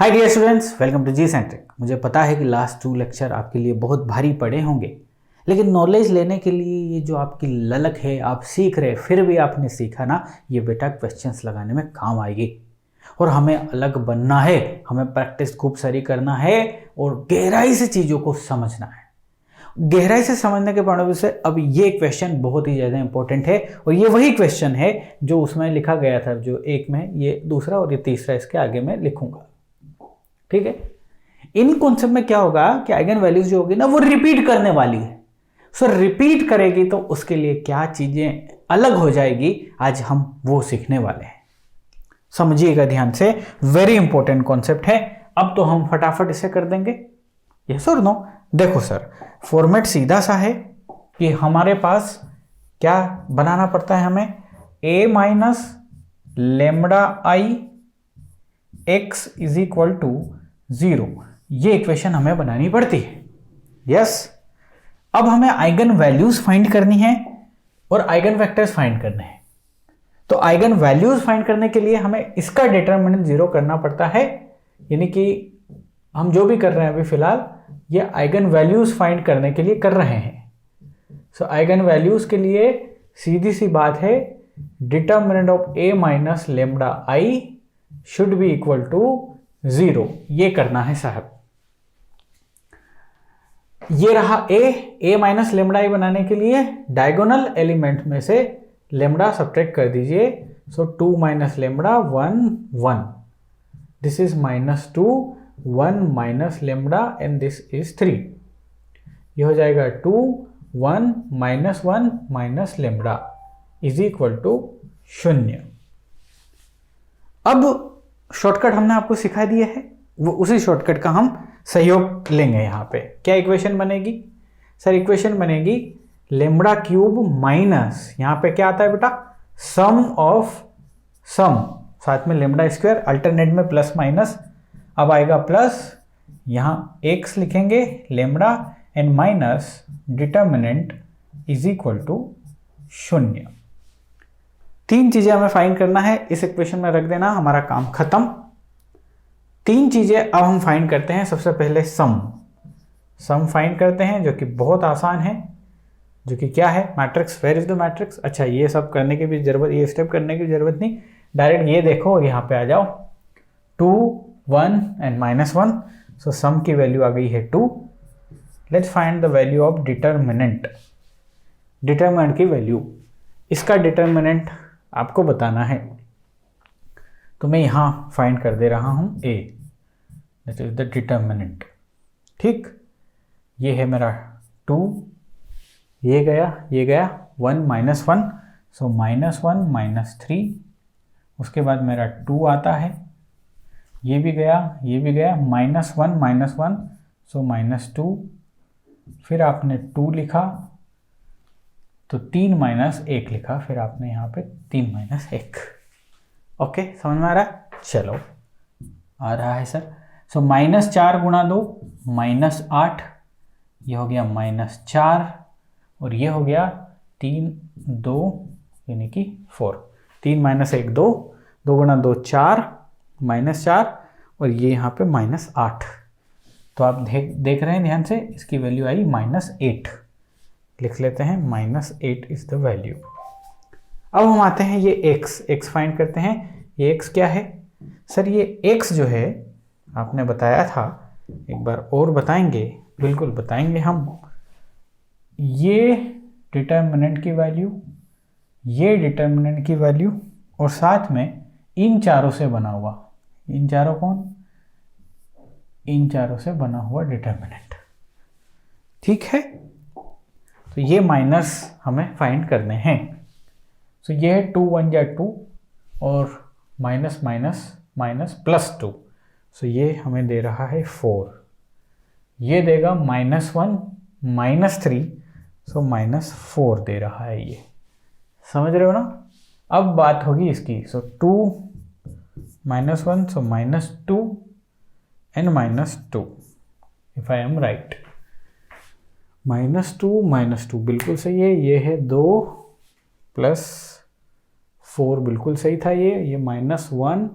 Hi dear students, welcome to G centric. मुझे पता है कि लास्ट 2 लेक्चर आपके लिए बहुत भारी पड़े होंगे, लेकिन नॉलेज लेने के लिए ये जो आपकी ललक है, आप सीख रहे, फिर भी आपने सीखा ना, ये बेटा क्वेश्चंस लगाने में काम आएगी। और हमें अलग बनना है, हमें प्रैक्टिस खूब सारी करना है और गहराई से चीज़ों को समझना है। गहराई से समझने के पॉइंट से अब ये क्वेश्चन बहुत ही ज़्यादा इंपॉर्टेंट है और ये वही क्वेश्चन है जो उसमें लिखा गया था, जो एक में, ये दूसरा और ये तीसरा इसके आगे मैं लिखूंगा। ठीक है, इन कॉन्सेप्ट में क्या होगा कि आइगन वैल्यूज जो होगी ना वो रिपीट करने वाली है। सो रिपीट करेगी तो उसके लिए क्या चीजें अलग हो जाएगी, आज हम वो सीखने वाले हैं। समझिएगा ध्यान से, वेरी इंपॉर्टेंट कॉन्सेप्ट है। अब तो हम फटाफट इसे कर देंगे, यस और नो। देखो सर, फॉर्मेट सीधा सा है कि हमारे पास क्या बनाना पड़ता है, हमें a minus lambda I x is equal to 0, ये इक्वेशन हमें बनानी पड़ती है। यस, अब हमें आइगन वैल्यूज फाइंड करनी है और आइगन वेक्टर्स फाइंड करने हैं। तो आइगन वैल्यूज फाइंड करने के लिए हमें इसका डिटरमिनेंट 0 करना पड़ता है, यानी कि हम जो भी कर रहे हैं अभी फिलहाल ये आइगन वैल्यूज फाइंड करने के लिए कर रहे हैं। सो आइगन वैल्यूज के लिए सीधी सी बात है, determinant of a minus lambda I should be equal to 0, ये करना है साहब। ये रहा a माइनस लेमडा आई बनाने के लिए डायगोनल एलिमेंट में से लेमडा सब्ट्रैक्ट कर दीजिए। So 2 minus lambda 1 1, this is minus 2 1 minus lambda and this is 3, ये हो जाएगा 2 1 minus lambda is equal to 0। अब शॉर्टकट हमने आपको सिखा दिया है, वो उसी शॉर्टकट का हम सहयोग लेंगे। यहाँ पे क्या इक्वेशन बनेगी सर? इक्वेशन बनेगी लेमडा क्यूब माइनस, यहाँ पे क्या आता है बेटा, सम ऑफ सम, साथ में लेमडा स्क्वायर, अल्टरनेट में प्लस माइनस, अब आएगा प्लस, यहाँ x लिखेंगे lambda and minus determinant is equal to 0। 3 चीजें हमें फाइंड करना है, इस इक्वेशन में रख देना, हमारा काम खत्म। 3 चीजें अब हम फाइंड करते हैं। सबसे पहले सम फाइंड करते हैं, जो कि बहुत आसान है, जो कि क्या है, matrix, where is the matrix. अच्छा, ये सब करने की भी जरूरत, ये स्टेप करने की जरूरत नहीं, डायरेक्ट ये देखो और यहाँ पे आ जाओ, 2 1 एंड -1। सो सम की वैल्यू आ गई है 2। Let's find the value of determinant, determinant की वैल्यू, इसका डिटरमिनेंट आपको बताना है, तो मैं यहाँ फाइंड कर दे रहा हूँ a, that is the determinant. ठीक, ये है मेरा 2, ये गया 1 -1, सो -1 -3, उसके बाद मेरा 2 आता है, ये भी गया -1 -1, सो -2, फिर आपने 2 लिखा तो 3 - 1 लिखा, फिर आपने यहाँ पे 3 - 1। ओके, समझ में आ रहा है? चलो, आ रहा है सर। सो -4 गुणा 2 -8, ये हो गया -4 और ये हो गया 3 2 यानी कि 4, 3 - 1 2, 2 गुणा 2 4, -4 और ये यहाँ पे -8। तो आप देख रहे हैं ध्यान से, इसकी वैल्यू आई -8, लिख लेते हैं, -8 इज द वैल्यू। अब हम आते हैं ये x फाइंड करते हैं। ये x क्या है सर? ये x जो है आपने बताया था, एक बार और बताएंगे, बिल्कुल बताएंगे हम, ये डिटरमिनेंट की वैल्यू, ये डिटरमिनेंट की वैल्यू और साथ में इन चारों से बना हुआ, इन चारों कौन, इन चारों से बना हुआ डिटरमिनेंट। ठीक है, तो ये माइनस हमें फाइंड करने हैं। सो ये है 2 1 जा 2 और माइनस +2, सो ये हमें दे रहा है 4, ये देगा -1 -3, सो -4 दे रहा है ये, समझ रहे हो ना? अब बात होगी इसकी, सो 2 -1, सो -2 and -2, if I am right, -2 बिल्कुल सही है, ये है 2 + 4 बिल्कुल सही था, ये -1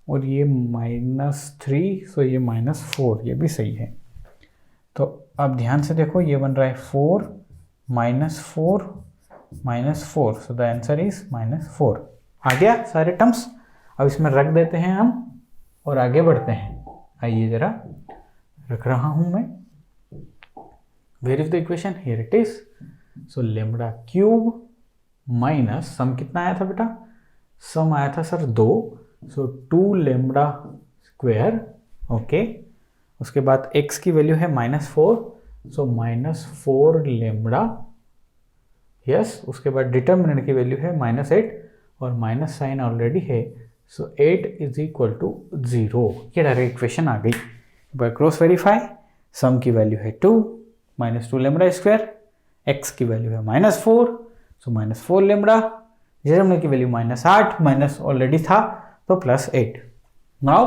और ये -3, सो ये -4, ये भी सही है। तो अब ध्यान से देखो, ये बन रहा है 4 -4 -4, सो द आंसर इज -4। आ गया सारे टर्म्स। अब इसमें रख देते हैं हम और आगे बढ़ते हैं। आइए जरा रख रहा हूं मैं। Where is the equation? Here it is. So lambda cube minus sum कितना आया था बेटा? सम आया था sir 2, so 2 lambda square. Okay, उसके बाद x की वैल्यू है -4, सो -4 लेमडा। यस, उसके बाद डिटर्मिनेंट की वैल्यू है -8 और माइनस साइन ऑलरेडी है, सो 8 इज इक्वल टू 0। ये डायरेक्ट इक्वेशन आ गई। बाय क्रॉस वेरीफाई, सम की वैल्यू है 2 -2 लेमडा स्क्वायर, x की वैल्यू है -4, सो -4 लेमडा, डिटर्मिनेंट की वैल्यू -8, माइनस ऑलरेडी था तो +8। Now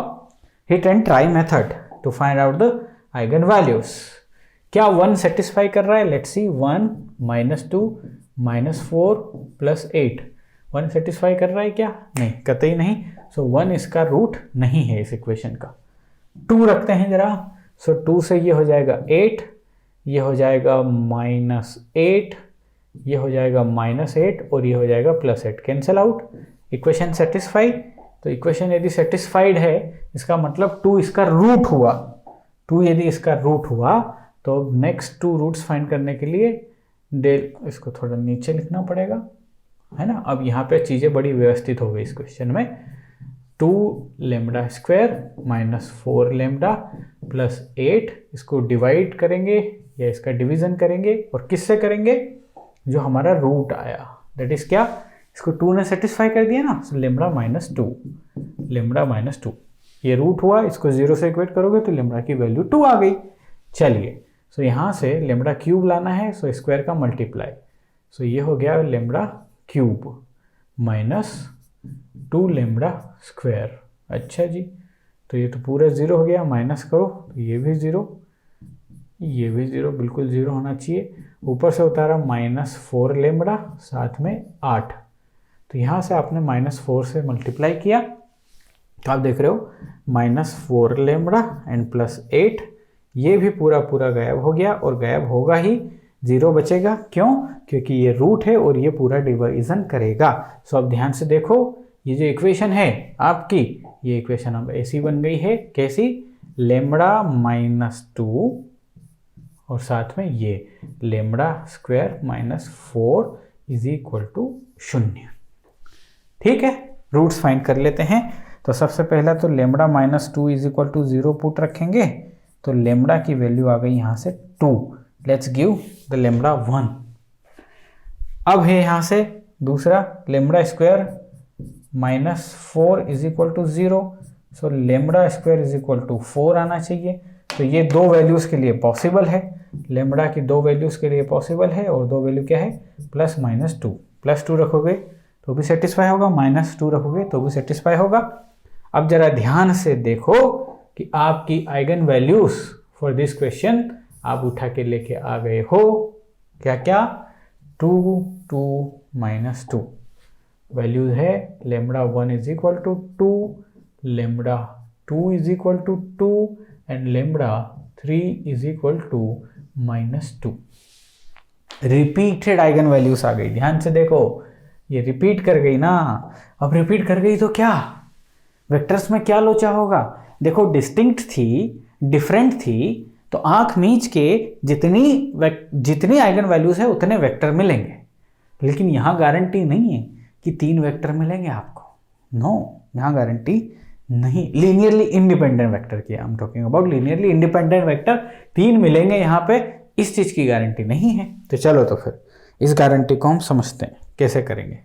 hit and try method to find out the eigen values. क्या 1 सेटिस्फाई कर रहा है? लेट्स सी, 1 -2 -4 +8, 1 सेटिस्फाई कर रहा है क्या? नहीं, कतई नहीं। सो 1 इसका रूट नहीं है इस इक्वेशन का। 2 रखते हैं जरा। सो 2 से ये हो जाएगा 8, ये हो जाएगा -8, ये हो जाएगा -8 और ये हो जाएगा +8, कैंसिल आउट। Equation satisfy. तो इक्वेशन यदि सेटिस्फाइड है, इसका मतलब 2 इसका रूट हुआ। 2 यदि इसका रूट हुआ तो नेक्स्ट 2 रूट्स फाइंड करने के लिए डेल, इसको थोड़ा नीचे लिखना पड़ेगा, है ना। अब यहाँ पे चीज़ें बड़ी व्यवस्थित हो गई इस क्वेश्चन में। 2 लेमडा स्क्वायर -4 लेमडा +8, इसको डिवाइड करेंगे या इसका डिवीजन करेंगे, और किससे करेंगे? जो हमारा रूट आया, दैट इज क्या? इसको 2 ने सेटिस्फाई कर दिया ना, सो लेमडा -2, ये रूट हुआ, इसको 0 से इक्वेट करोगे तो लेमडा की वैल्यू 2 आ गई। चलिए, सो यहाँ से लेमडा क्यूब लाना है, सो स्क्वायर का मल्टीप्लाई, सो ये हो गया लेमडा क्यूब -2 लेमडा स्क्वायर। अच्छा जी, तो ये तो पूरा 0 हो गया, माइनस करो तो ये भी 0, ये भी 0, बिल्कुल 0 होना चाहिए। ऊपर से उतारा -4 लेमडा, साथ में 8, तो यहाँ से आपने -4 से मल्टीप्लाई किया, तो आप देख रहे हो -4 लेमडा एंड +8, ये भी पूरा पूरा गायब हो गया, और गायब होगा ही, 0 बचेगा। क्यों? क्योंकि ये रूट है और ये पूरा डिवीजन करेगा। सो अब ध्यान से देखो, ये जो इक्वेशन है आपकी, ये इक्वेशन अब ऐसी बन गई है। कैसी? लेमडा -2 और साथ में ये lambda square -4 is equal to 0। ठीक है, रूट्स फाइंड कर लेते हैं। तो सबसे पहला तो लेमडा -2 इज इक्वल टू 0 पुट रखेंगे, तो लेमडा की वैल्यू आ गई यहाँ से 2। Let's give the lambda 1। अब है यहाँ से दूसरा lambda square -4 is equal to 0, so lambda square is equal to 4 आना चाहिए। तो ये 2 वैल्यूज़ के लिए पॉसिबल है, लेमडा की 2 वैल्यूज़ के लिए पॉसिबल है, और 2 वैल्यू क्या है? +-2, +2 रखोगे तो भी सेटिस्फाई होगा, -2 रखोगे तो भी सेटिस्फाई होगा। अब जरा ध्यान से देखो कि आपकी eigen values for this question आप उठा के लेके आ गए हो। क्या क्या? 2, 2, -2 वैल्यूज है। Lambda 1 is equal to 2, lambda 2 is equal to 2 and lambda 3 is equal to -2। Repeated eigen values आ गई। ध्यान से देखो, ये रिपीट कर गई ना। अब रिपीट कर गई तो क्या वेक्टर्स में क्या लोचा होगा? देखो, डिस्टिंक्ट थी, डिफरेंट थी, तो आंख मीच के जितनी आइगन वैल्यूज है उतने वेक्टर मिलेंगे। लेकिन यहाँ गारंटी नहीं है कि 3 वेक्टर मिलेंगे आपको। नो, यहाँ गारंटी नहीं। लीनियरली इंडिपेंडेंट वेक्टर की I am talking about, linearly independent vector 3 मिलेंगे यहाँ पे, इस चीज की गारंटी नहीं है। तो चलो, तो फिर इस गारंटी को हम समझते हैं कैसे करेंगे।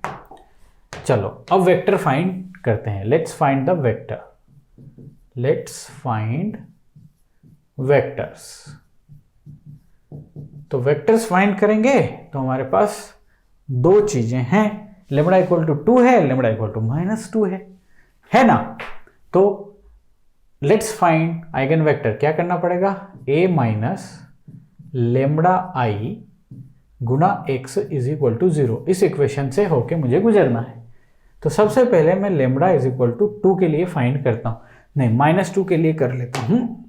चलो, अब वेक्टर फाइंड करते हैं। Let's find the vector. Let's find vectors. तो वेक्टर्स फाइंड करेंगे तो हमारे पास 2 चीजें हैं। लेमडा इक्वल टू 2 है, लेमडा इक्वल टू -2 है ना। तो लेट्स फाइंड आइगन वेक्टर। क्या करना पड़ेगा? a माइनस लेमडा i गुना x इज इक्वल टू 0। इस इक्वेशन से होके मुझे गुजरना है। तो सबसे पहले मैं लेमडा इज इक्वल टू 2 के लिए फाइंड करता हूँ, नहीं -2 के लिए कर लेता हूँ,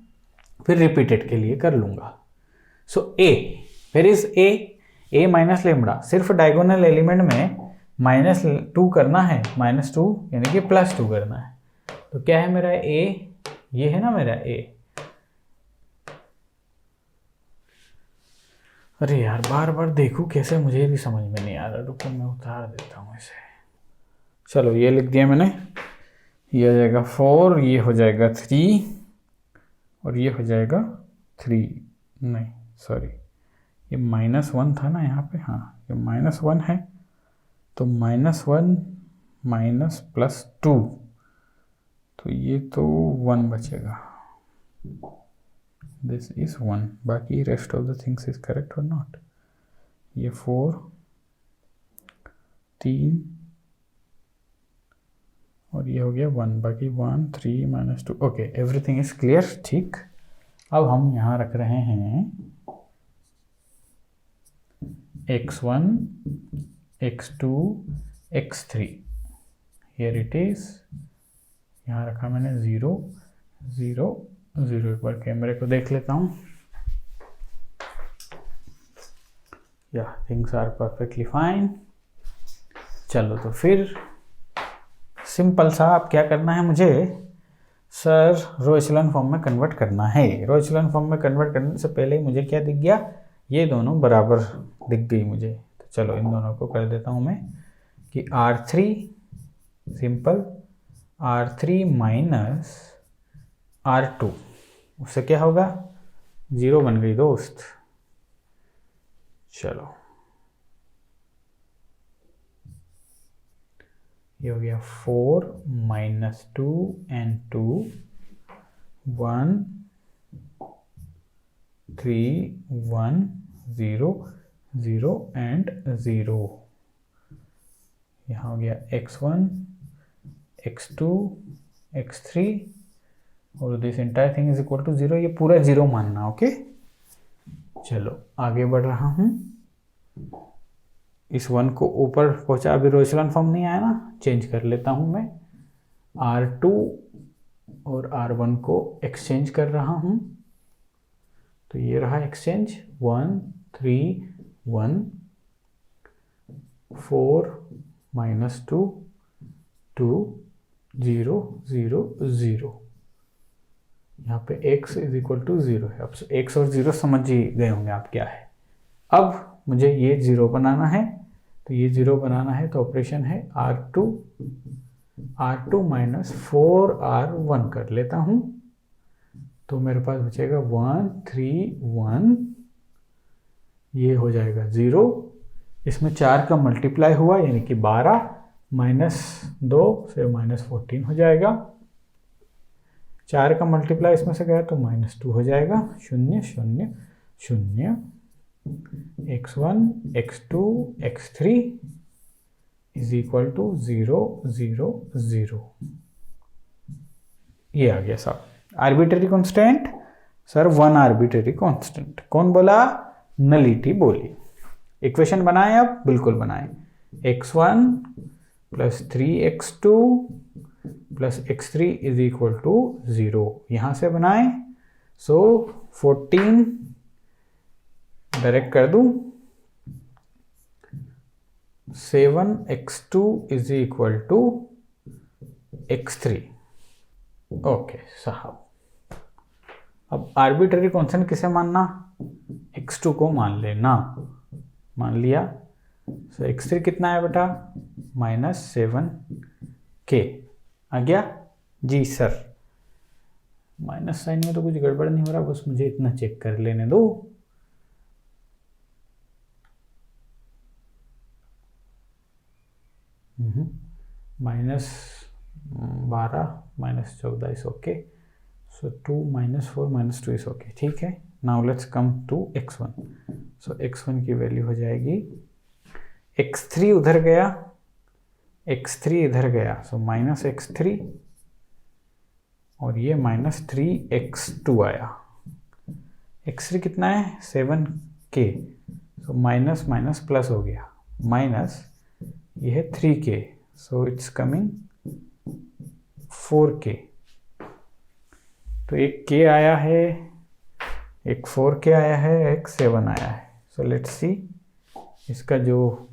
फिर रिपीटेड के लिए कर लूँगा। So A, where is A minus lambda, सिर्फ डायगोनल एलिमेंट में -2 करना है, -2 यानी कि +2 करना है। तो क्या है मेरा ए, ये है ना मेरा ए। अरे यार बार बार देखूँ कैसे, मुझे भी समझ में नहीं आ रहा, रुको मैं उतार देता हूँ इसे। चलो ये लिख दिया मैंने, ये हो जाएगा 4, ये हो जाएगा 3 और ये हो जाएगा 3, नहीं सॉरी ये -1 था ना यहाँ पे, हाँ ये -1 है, तो -1 माइनस +2, तो ये तो 1 बचेगा, दिस इज 1, बाकी rest of the things is correct और नॉट। ये 4, 3 और ये हो गया 1, बाकी 1, 3 -2, ओके एवरीथिंग इज क्लियर। ठीक, अब हम यहाँ रख रहे हैं x1, x2, x3, here it is, यहाँ रखा मैंने 0, 0, 0। एक बार कैमरे को देख लेता हूँ, या थिंग्स आर परफेक्टली फाइन। चलो तो फिर सिंपल सा अब क्या करना है मुझे, सर रो एचेलॉन फॉर्म में कन्वर्ट करना है। रो एचेलॉन फॉर्म में कन्वर्ट करने से पहले मुझे क्या दिख गया, ये दोनों बराबर दिख गई मुझे। तो चलो इन दोनों को कर देता हूँ मैं कि R3 simple, R3 minus R2, उससे क्या होगा, 0 बन गई दोस्त। चलो ये हो गया 4 -2 and 2, 1 3 1 0 0 and 0। यहाँ हो गया x1, x2, x3 और this entire thing is equal to 0, ये पूरा 0 मानना, ओके। चलो आगे बढ़ रहा हूँ, इस 1 को ऊपर पहुंचा, अभी रो एचेलॉन फॉर्म नहीं आया ना, चेंज कर लेता हूँ मैं, R2 और R1 को एक्सचेंज कर रहा हूँ, तो ये रहा एक्सचेंज, 1 3 1 4 -2 2 0 0 0। यहाँ पे x इज इक्वल टू 0 है। अब x और 0 समझ ही गए होंगे आप क्या है। अब मुझे ये 0 बनाना है, तो ये 0 बनाना है तो ऑपरेशन है R2 माइनस 4R1 कर लेता हूँ, तो मेरे पास बचेगा 1 3 1, ये हो जाएगा 0, इसमें 4 का मल्टीप्लाई हुआ यानी कि 12, -2 से -14 हो जाएगा, 4 का मल्टीप्लाई इसमें से गया तो -2 हो जाएगा, 0 0 0, x1 x2 x3 is equal to 0 0 0। ये आ गया साहब arbitrary constant, sir 1 arbitrary constant. कौन बोला, नलिटी बोली। इक्वेशन बनाएं, अब बिल्कुल बनाएं, x1 plus 3x2 plus x3 is equal to 0, यहां से बनाएं। सो 14 डायरेक्ट कर दूं, 7x2 is equal to x3। Okay साहब, अब आर्बिट्रेरी कांस्टेंट किसे मानना, x2 को मान लेना, मान लिया। सो x3 कितना है बेटा, -7k आ गया जी सर। माइनस साइन में तो कुछ गड़बड़ नहीं हो रहा, बस मुझे इतना चेक कर लेने दो। -12 -14 is okay, so 2 -4 -2 is okay, ठीक है। Now let's come to x1। सो x1 की वैल्यू हो जाएगी, x3 उधर गया, x3 इधर गया, सो -x3 और ये -3x2 आया। x3 कितना है, 7k, so minus minus plus हो गया, माइनस ये है 3k, so it's coming 4k। तो एक k आया है, एक 4k आया है, एक 7 आया है। सो लेट्स सी, इसका जो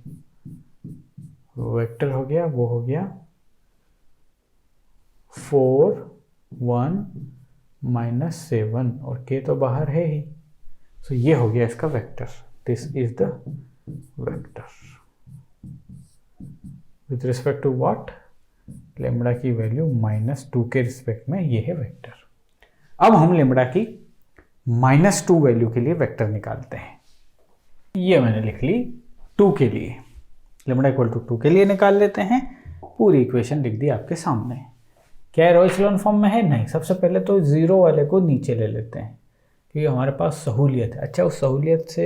वेक्टर हो गया वो हो गया 4 1 -7 और k तो बाहर है ही। सो ये हो गया इसका vector. This is the vector with respect to what, lambda की वैल्यू -2 के रिस्पेक्ट में ये है वेक्टर। अब हम लेम्डा की -2 वैल्यू के लिए वेक्टर निकालते हैं। ये मैंने लिख ली 2 के लिए, लेम्डा इक्वल टू 2 के लिए निकाल लेते हैं। पूरी इक्वेशन लिख दी आपके सामने। क्या रो एचेलॉन फॉर्म में है? नहीं। सबसे पहले तो 0 वाले को नीचे ले लेते हैं क्योंकि हमारे पास सहूलियत है। अच्छा, उस सहूलियत से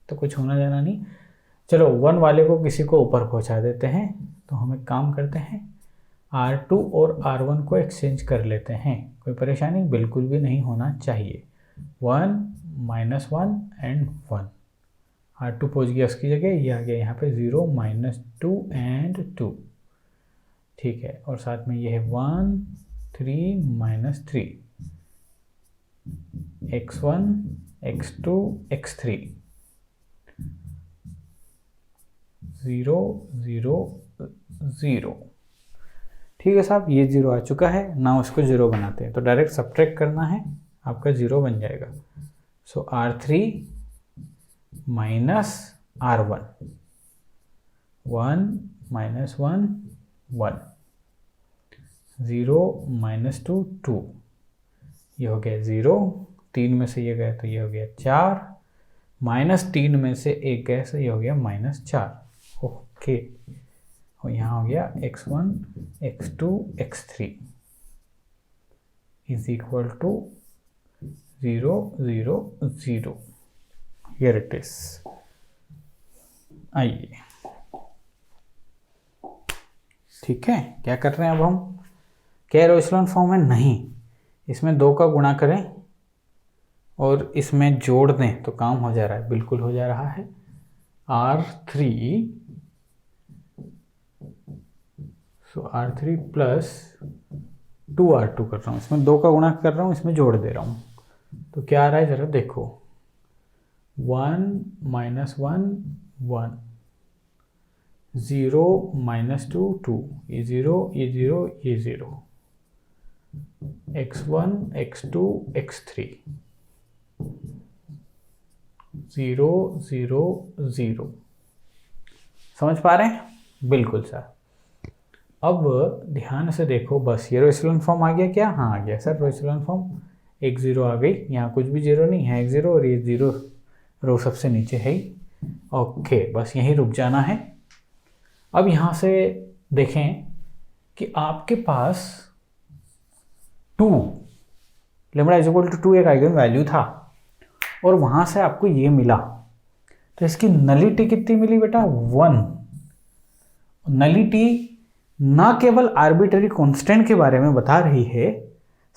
तो कुछ होना जाना नहीं। चलो 1 वाले को किसी को ऊपर पहुंचा देते हैं। तो हम एक काम करते हैं, R2 और R1 को एक्सचेंज कर लेते हैं। कोई परेशानी बिल्कुल भी नहीं होना चाहिए। 1 -1 एंड 1, R2 पहुंच गया उसकी जगह, ये आ गया यहाँ पे 0 -2 एंड 2। ठीक है, और साथ में ये है 1 3 -3, x1 x2 x3, 0 0 0। ठीक है साहब, ये 0 आ चुका है ना, उसको 0 बनाते हैं। तो डायरेक्ट सब्ट्रैक्ट करना है, आपका 0 बन जाएगा। सो R3 माइनस R1, 1 -1 1, 0 -2 2, ये हो गया 0, 3 में से ये गया तो ये हो गया 4, -3 में से 1 गया तो ये हो गया -4। ओके, और यहाँ हो गया x1 x2 x3 is equal to 0 0 0। Here it is. आइए, ठीक है, क्या कर रहे हैं अब हम? क्या रो एचेलॉन फॉर्म है? नहीं। इसमें 2 का गुणा करें और इसमें जोड़ दें तो काम हो जा रहा है, बिल्कुल हो जा रहा है। R3, सो R3 प्लस 2R2 कर रहा हूँ, इसमें 2 का गुणा कर रहा हूँ, इसमें जोड़ दे रहा हूँ। तो क्या आ रहा है जरा देखो, 1 -1 1, 0 -2 2, ये 0 ये 0 ये 0, x1 x2 x3, 0 0 0। समझ पा रहे हैं? बिल्कुल सर। अब ध्यान से देखो, बस ये रो एचेलॉन फॉर्म आ गया क्या? हाँ आ गया सर, रो एचेलॉन फॉर्म। एक 0 आ गई, यहाँ कुछ भी 0 नहीं है, एक 0 और ये 0 रो सबसे नीचे है ही। ओके, बस यहीं रुक जाना है। अब यहाँ से देखें कि आपके पास 2 लेम्डा इज इक्वल टू 2 एक आइगन वैल्यू था और वहाँ से आपको ये मिला, तो इसकी नलिटी कितनी मिली बेटा? 1। नलिटी ना केवल आर्बिट्ररी कांस्टेंट के बारे में बता रही है,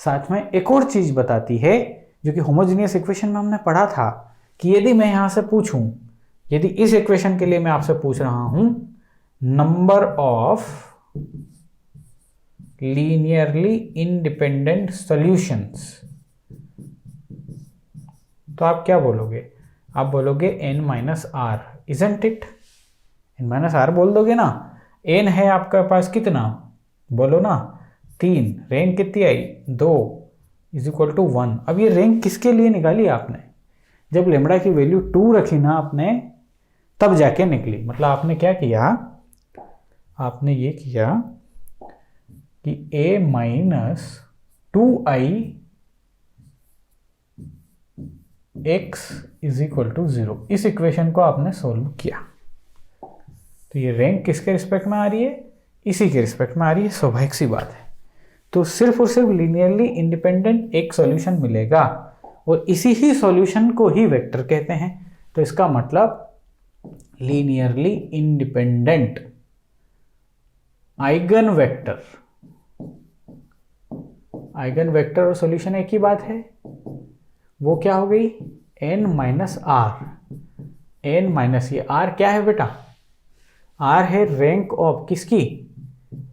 साथ में एक और चीज बताती है जो कि होमोजेनियस इक्वेशन में हमने पढ़ा था कि यदि मैं यहां से पूछूं, यदि इस इक्वेशन के लिए मैं आपसे पूछ रहा हूं number of linearly independent solutions, तो आप क्या बोलोगे? आप बोलोगे n-r, इजंट इट? n-r बोल दोगे ना। n है आपके पास कितना? बोलो ना, 3। रैंक कितनी आई? 2 इज इक्वल टू 1। अब ये रैंक किसके लिए निकाली आपने? जब लेम्डा की वैल्यू 2 रखी ना आपने, तब जाके निकली। मतलब आपने क्या किया? आपने ये किया कि a - 2i x is equal to 0, इस इक्वेशन को आपने सोल्व किया। तो ये रैंक किसके रिस्पेक्ट में आ रही है? इसी के रिस्पेक्ट में आ रही है, स्वाभाविक सी बात है। तो सिर्फ और सिर्फ लीनियरली इंडिपेंडेंट एक सॉल्यूशन मिलेगा और इसी ही सॉल्यूशन को ही वेक्टर कहते हैं। तो इसका मतलब linearly independent eigen vector, eigen vector और सॉल्यूशन एक ही बात है। वो क्या हो गई? n - r। n माइनस ये r क्या है बेटा? आर है रैंक ऑफ किसकी,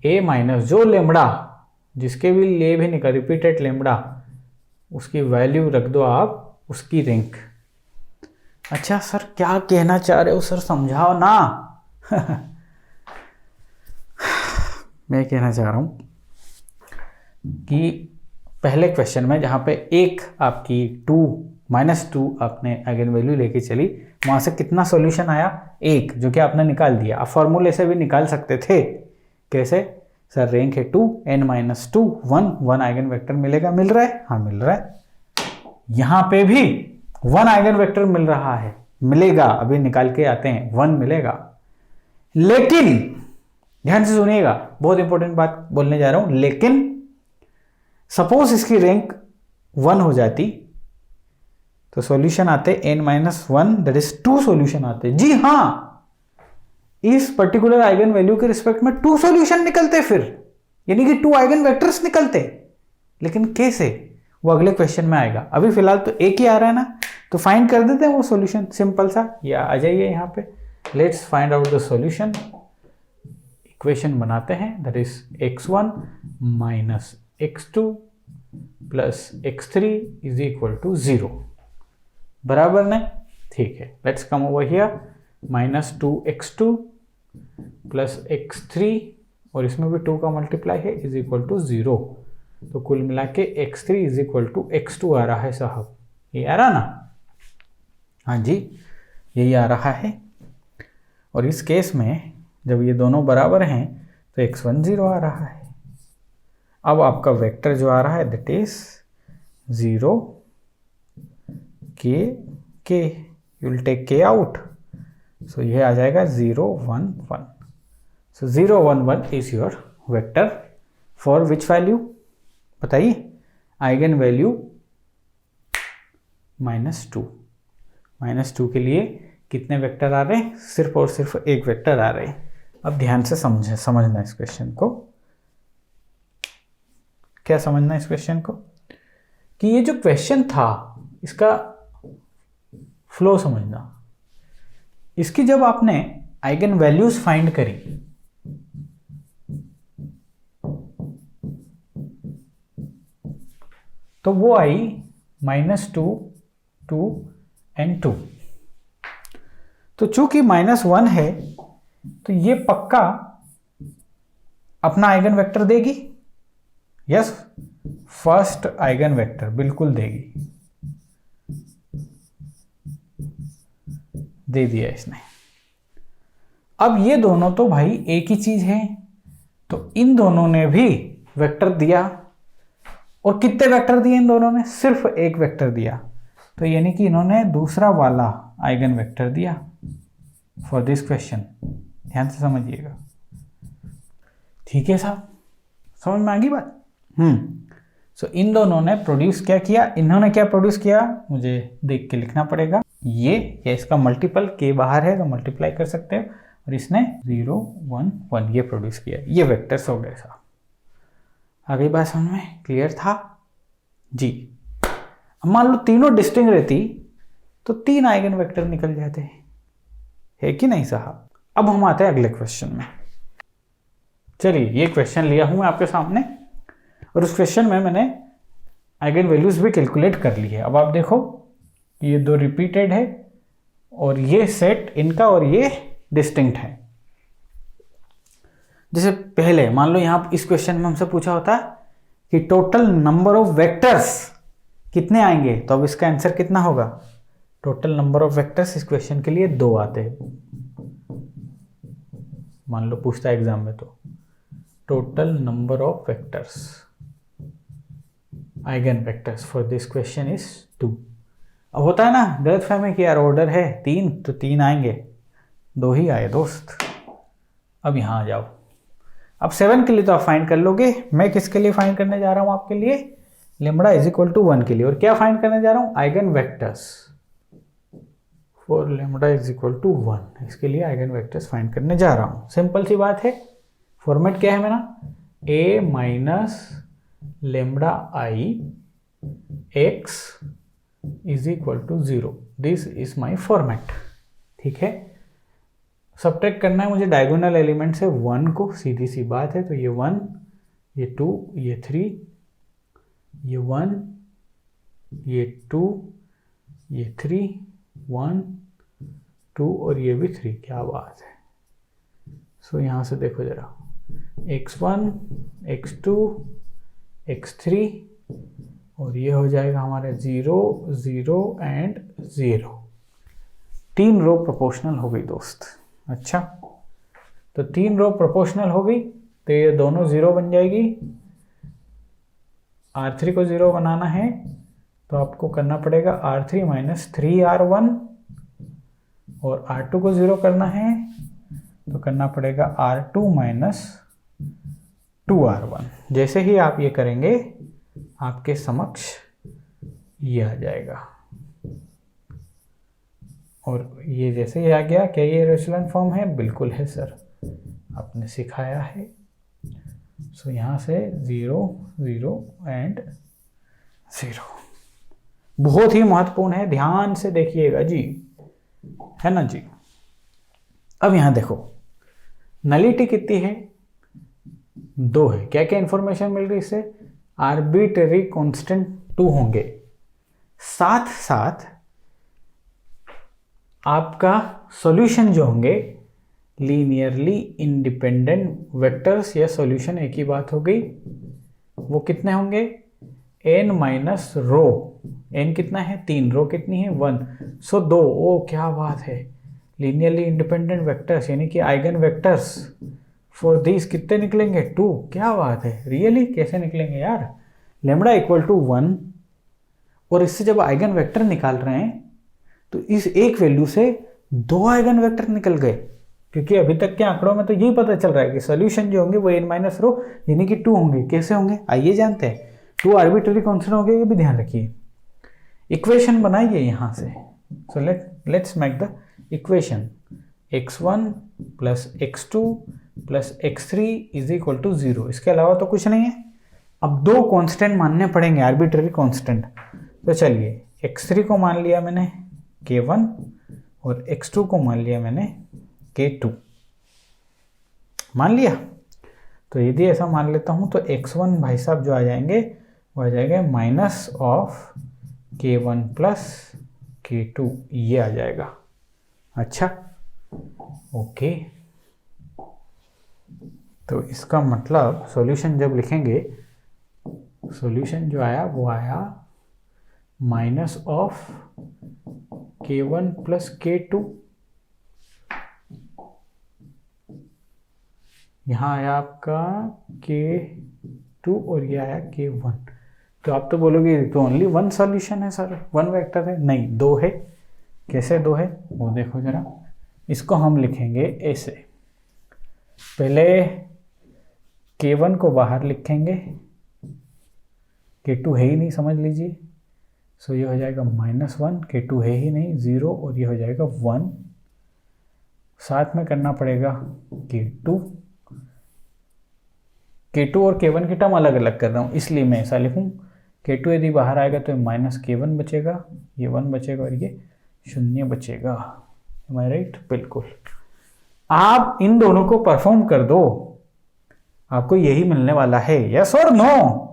ए माइनस जो लेमड़ा, जिसके भी ले भी निकल रिपीटेड लेमड़ा, उसकी वैल्यू रख दो आप, उसकी रैंक। अच्छा सर क्या कहना चाह रहे हो सर, समझाओ ना। मैं कहना चाह रहा हूं कि पहले क्वेश्चन में जहां पे एक आपकी -2 आपने आइगन वैल्यू लेके चली, वहां से कितना सॉल्यूशन आया, एक, जो कि आपने निकाल दिया। आप फॉर्मूले से भी निकाल सकते थे। कैसे सर, रैंक है 2, n-2 1 आइगन वेक्टर मिलेगा, मिल रहा है, हाँ मिल रहा है। यहां पे भी 1 आइगन वेक्टर मिल रहा है, मिलेगा, अभी निकाल के आते हैं, 1 मिलेगा। लेकिन ध्यान से सुनिएगा, बहुत इंपॉर्टेंट बात बोलने जा रहा हूं, लेकिन सपोज इसकी रैंक 1 हो जाती तो सॉल्यूशन आते n-1 दैट इज 2 सॉल्यूशन आते। जी हां, इस पर्टिकुलर आइगन वैल्यू के रिस्पेक्ट में 2 सॉल्यूशन निकलते, फिर यानी कि 2 आइगन वेक्टर्स निकलते। लेकिन कैसे, वो अगले क्वेश्चन में आएगा। अभी फिलहाल तो एक ही आ रहा है ना, तो फाइंड कर देते हैं वो सॉल्यूशन, सिंपल सा। या आ जाइए यहां पे, let's find out the solution. Equation बनाते हैं, that is x1 minus x2 plus x3 is equal to 0, बराबर नहीं, ठीक है। Let's come over here, -2x2 plus x3, और इसमें भी 2 का मल्टीप्लाई है, इज इक्वल टू 0। तो कुल मिला के x3 is equal to x2 आ रहा है साहब, ये आ रहा ना, हाँ जी यही आ रहा है। और इस केस में जब ये दोनों बराबर हैं तो x1 0 आ रहा है। अब आपका वेक्टर जो आ रहा है that is 0 k, you will take k out, so ये आ जाएगा 0 1 1। So 0 1 1 is your vector for which value, बताइए, आइगन वैल्यू -2 के लिए कितने वेक्टर आ रहे हैं, सिर्फ और सिर्फ एक वेक्टर आ रहे हैं। अब ध्यान से समझना इस क्वेश्चन को। क्या समझना इस क्वेश्चन को, कि ये जो क्वेश्चन था इसका फ्लो समझना। इसकी जब आपने आइगन वैल्यूज फाइंड करी, तो वो आई -2 2 and 2। तो चूंकि -1 है तो ये पक्का अपना आइगन वेक्टर देगी, यस, फर्स्ट आइगन वेक्टर बिल्कुल देगी, दे दिया इसने। अब ये दोनों तो भाई एक ही चीज है, तो इन दोनों ने भी वेक्टर दिया। और कितने वेक्टर दिए इन दोनों ने, सिर्फ एक वेक्टर दिया, तो यानी कि इन्होंने दूसरा वाला आइगन वेक्टर दिया फॉर दिस क्वेश्चन। ध्यान से समझिएगा, ठीक है साहब, समझ में आ गई बात। सो इन दोनों ने प्रोड्यूस क्या किया, इन्होंने क्या प्रोड्यूस किया, मुझे देख के लिखना पड़ेगा, ये या इसका मल्टीपल के बाहर है तो मल्टीप्लाई कर सकते हो, और इसने 0 1 1 ये प्रोड्यूस किया, ये वेक्टर्स हो गए साहब। आ गई बात समझ में, क्लियर था जी। अब मान लो तीनों डिस्टिंक्ट रहती तो 3 आइगन वेक्टर निकल जाते हैं, है कि नहीं साहब। अब हम आते हैं अगले क्वेश्चन में। चलिए ये क्वेश्चन लिया हूं मैं आपके सामने, और उस क्वेश्चन में मैंने आइगन वैल्यूज भी कैलकुलेट कर ली है। अब आप देखो ये 2 रिपीटेड है, और ये सेट इनका और ये डिस्टिंक्ट है। जैसे पहले मान लो यहाँ इस क्वेश्चन में हमसे पूछा होता कि टोटल नंबर ऑफ वेक्टर्स कितने आएंगे, तो अब इसका आंसर कितना होगा, टोटल नंबर ऑफ वेक्टर्स इस क्वेश्चन के लिए 2 आते हैं। मान लो पूछता है एग्जाम में, तो total number of vectors, eigen vectors for this question is 2। अब होता है ना गलतफहमी कि यार ऑर्डर है 3 तो 3 आएंगे, 2 ही आए दोस्त। अब यहां आ जाओ, अब 7 के लिए तो आप फाइंड कर लोगे, मैं किसके लिए फाइंड करने जा रहा हूं आपके लिए, लेमड़ा इज इक्वल टू 1 के लिए। और क्या फाइंड करने जा रहा हूं, eigen vectors for lambda is equal to 1, इसके लिए आइगन वेक्टर्स फाइंड करने जा रहा हूं। सिंपल सी बात है, फॉर्मेट क्या है मेरा, a minus lambda I X is equal to 0, this is my format, ठीक है। सब्ट्रैक्ट करना है मुझे डायगोनल एलिमेंट से 1 को, सीधी सी बात है। तो ये 1, ये 2, ये 3, ये 1, ये 2, ये 3, 1, 2 और ये भी 3। क्या बात है। सो यहाँ से देखो जरा, x1, x2, x3 और ये हो जाएगा हमारे 0, 0 एंड 0। 3 रो प्रोपोर्शनल हो गई दोस्त। अच्छा, तो 3 रो प्रोपोर्शनल हो गई तो ये दोनों 0 बन जाएगी। R3 को 0 बनाना है तो आपको करना पड़ेगा R3 माइनस 3R1 और R2 को 0 करना है तो करना पड़ेगा R2 माइनस 2R1। जैसे ही आप ये करेंगे आपके समक्ष ये आ जाएगा और ये जैसे ही आ गया। क्या ये रेशनल फॉर्म है? बिल्कुल है सर, आपने सिखाया है। सो यहाँ से 0, 0 एंड 0 बहुत ही महत्वपूर्ण है, ध्यान से देखिएगा जी, है ना जी। अब यहाँ देखो नलिटी कितनी है? 2 है। क्या क्या इंफॉर्मेशन मिल रही है इससे? आर्बिट्रेरी कांस्टेंट 2 होंगे, साथ साथ आपका सॉल्यूशन जो होंगे लीनियरली इंडिपेंडेंट वेक्टर्स या सॉल्यूशन, एक ही बात हो गई। वो कितने होंगे? n minus rho. n कितना है? 3। रो कितनी है? 1। सो 2। ओ क्या बात है। लीनियरली इंडिपेंडेंट वेक्टर्स यानी कि आइगन वेक्टर्स फॉर दिस कितने निकलेंगे? 2। क्या बात है, रियली कैसे निकलेंगे यार? लेमडा इक्वल टू 1 और इससे जब आइगन वेक्टर निकाल रहे हैं तो इस एक वैल्यू से 2 आइगन वेक्टर निकल गए, क्योंकि अभी तक के आंकड़ों में तो यही पता चल रहा है कि सॉल्यूशन जो होंगे वो n माइनस रो यानी कि 2 होंगे। कैसे होंगे आइए जानते हैं। 2 आर्बिट्रेरी कांस्टेंट होंगे, ये भी ध्यान रखिए। इक्वेशन बनाइए यहाँ से। So let's make the equation x1 plus x2 plus x3 is equal to 0। इसके अलावा तो कुछ नहीं है। अब 2 कांस्टेंट मानने पड़ेंगे, आर्बिट्रेरी कांस्टेंट। तो चलिए x3 को मान लिया मैंने k1 और x2 को मान लिया मैंने k2। मान लिया। तो यदि ऐसा मान लेता हूं तो x1 भाई साहब जो आ जाएंगे वो आ जाएगा minus of k1 plus k2, ये आ जाएगा। अच्छा ओके, तो इसका मतलब सॉल्यूशन जब लिखेंगे, सॉल्यूशन जो आया वो आया minus of k1 plus k2। यहाँ आया आपका k2 और ये आया k1। तो आप तो बोलोगे तो ओनली 1 सॉल्यूशन है सर, 1 वेक्टर है। नहीं, 2 है। कैसे 2 है वो देखो जरा। इसको हम लिखेंगे ऐसे, पहले k1 को बाहर लिखेंगे, k2 है ही नहीं समझ लीजिए। सो ये हो जाएगा -1, k2 है ही नहीं 0 और ये हो जाएगा 1। साथ में करना पड़ेगा k2 और k1 की टर्म अलग अलग कर रहा हूँ इसलिए मैं ऐसा लिखूँ। k2 यदि बाहर आएगा तो माइनस k1 बचेगा, ये 1 बचेगा और ये 0 बचेगा। Am I right? बिल्कुल। आप इन दोनों को परफॉर्म कर दो, आपको यही मिलने वाला है। यस और नो?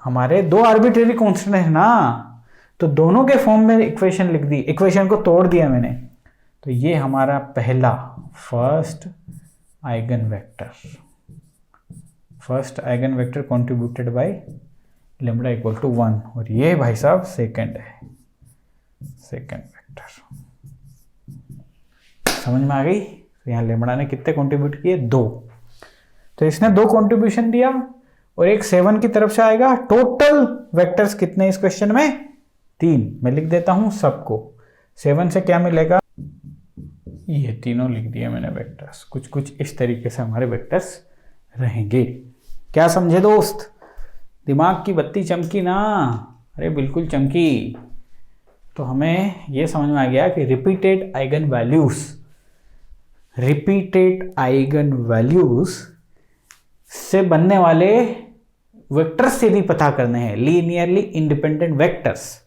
हमारे 2 आर्बिट्रेरी कांस्टेंट है ना, तो दोनों के फॉर्म में इक्वेशन लिख दी, इक्वेशन को तोड़ दिया मैंने। तो ये हमारा पहला first eigen vector contributed by lambda equal to 1 और ये भाई साहब सेकंड है, सेकंड वेक्टर। समझ में आ गई? तो यहाँ लेम्डा ने कितने कंट्रीब्यूट किए? 2। तो इसने 2 कंट्रीब्यूशन दिया और एक 7 की तरफ से आएगा। टोटल वेक्टर्स कितने इस क्वेश्चन में? 3। मैं लिख देता हूं सबको। 7 से क्या मिलेगा? ये तीनों लिख दिए मैंने वेक्टर्स। कुछ कुछ इस तरीके से हमारे वेक्टर्स रहेंगे। क्या समझे दोस्त? दिमाग की बत्ती चमकी ना? अरे बिल्कुल चमकी। तो हमें ये समझ में आ गया कि रिपीटेड आइगन वैल्यूज से बनने वाले वेक्टर्स यदि पता करने हैं, लीनियरली इंडिपेंडेंट वेक्टर्स,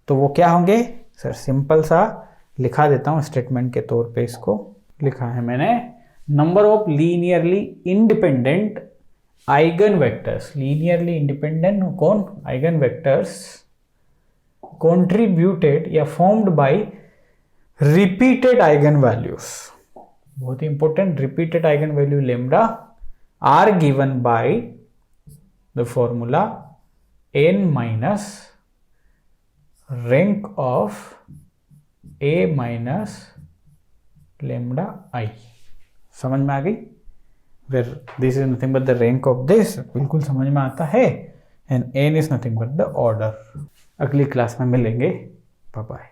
तो वो क्या होंगे? सर सिंपल सा लिखा देता हूं स्टेटमेंट के तौर पे इसको। लिखा है मैंने, number of linearly independent eigen vectors, linearly independent कौन, आइगन वेक्टर्स contributed या formed by repeated eigen values, बहुत ही important, repeated eigen value lambda are given by the formula n minus rank of a minus lambda I। समझ में आ गई? where this is nothing but the rank of this, बिल्कुल समझ में आता है, and n is nothing but the order। अगली class में मिलेंगे, बाय बाय।